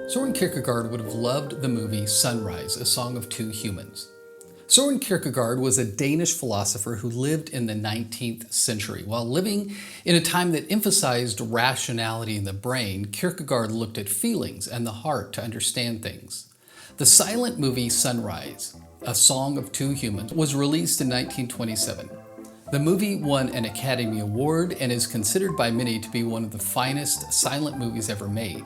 Soren Kierkegaard would have loved the movie Sunrise, A Song of Two Humans. Soren Kierkegaard was a Danish philosopher who lived in the 19th century. While living in a time that emphasized rationality in the brain, Kierkegaard looked at feelings and the heart to understand things. The silent movie Sunrise, A Song of Two Humans, was released in 1927. The movie won an Academy Award and is considered by many to be one of the finest silent movies ever made.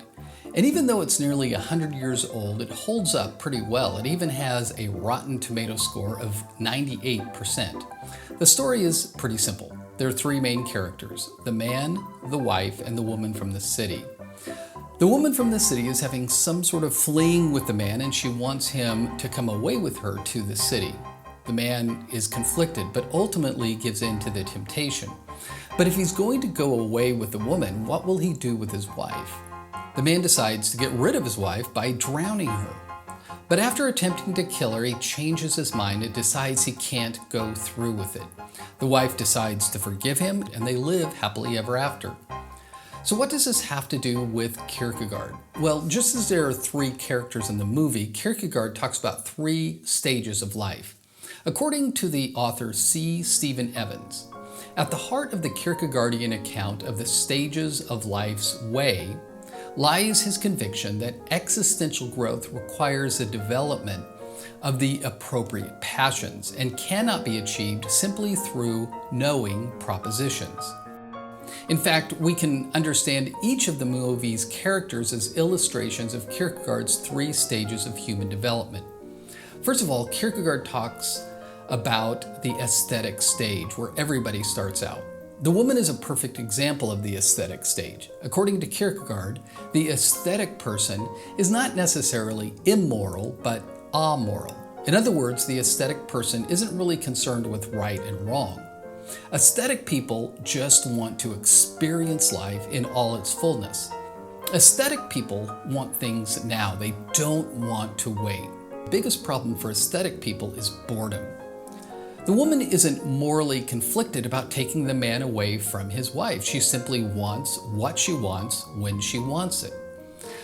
And even though it's nearly 100 years old, it holds up pretty well. It even has a Rotten Tomato score of 98%. The story is pretty simple. There are three main characters: the man, the wife, and the woman from the city. The woman from the city is having some sort of fling with the man, and she wants him to come away with her to the city. The man is conflicted, but ultimately gives in to the temptation. But if he's going to go away with the woman, what will he do with his wife? The man decides to get rid of his wife by drowning her. But after attempting to kill her, he changes his mind and decides he can't go through with it. The wife decides to forgive him, and they live happily ever after. So what does this have to do with Kierkegaard? Well, just as there are three characters in the movie, Kierkegaard talks about three stages of life. According to the author C. Stephen Evans, at the heart of the Kierkegaardian account of the stages of life's way lies his conviction that existential growth requires a development of the appropriate passions and cannot be achieved simply through knowing propositions. In fact, we can understand each of the movie's characters as illustrations of Kierkegaard's three stages of human development. First of all, Kierkegaard talks about the aesthetic stage, where everybody starts out. The woman is a perfect example of the aesthetic stage. According to Kierkegaard, the aesthetic person is not necessarily immoral, but amoral. In other words, the aesthetic person isn't really concerned with right and wrong. Aesthetic people just want to experience life in all its fullness. Aesthetic people want things now. They don't want to wait. The biggest problem for aesthetic people is boredom. The woman isn't morally conflicted about taking the man away from his wife. She simply wants what she wants when she wants it.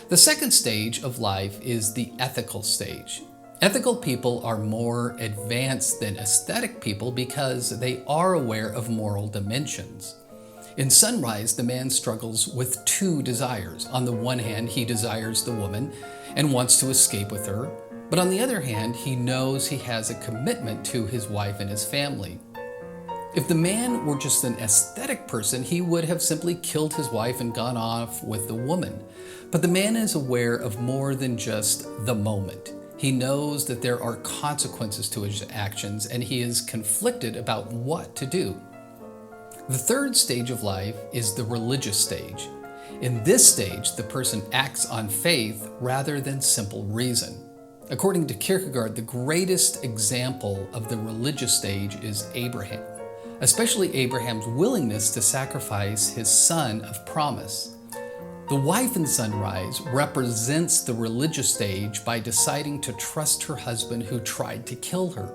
The second stage of life is the ethical stage. Ethical people are more advanced than aesthetic people because they are aware of moral dimensions. In Sunrise, the man struggles with two desires. On the one hand, he desires the woman and wants to escape with her. But on the other hand, he knows he has a commitment to his wife and his family. If the man were just an aesthetic person, he would have simply killed his wife and gone off with the woman. But the man is aware of more than just the moment. He knows that there are consequences to his actions, and he is conflicted about what to do. The third stage of life is the religious stage. In this stage, the person acts on faith rather than simple reason. According to Kierkegaard, the greatest example of the religious stage is Abraham, especially Abraham's willingness to sacrifice his son of promise. The wife in Sunrise represents the religious stage by deciding to trust her husband who tried to kill her.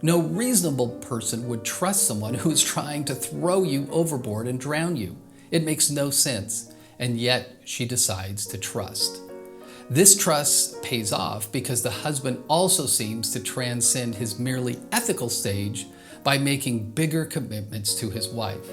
No reasonable person would trust someone who is trying to throw you overboard and drown you. It makes no sense, and yet she decides to trust. This trust pays off because the husband also seems to transcend his merely ethical stage by making bigger commitments to his wife.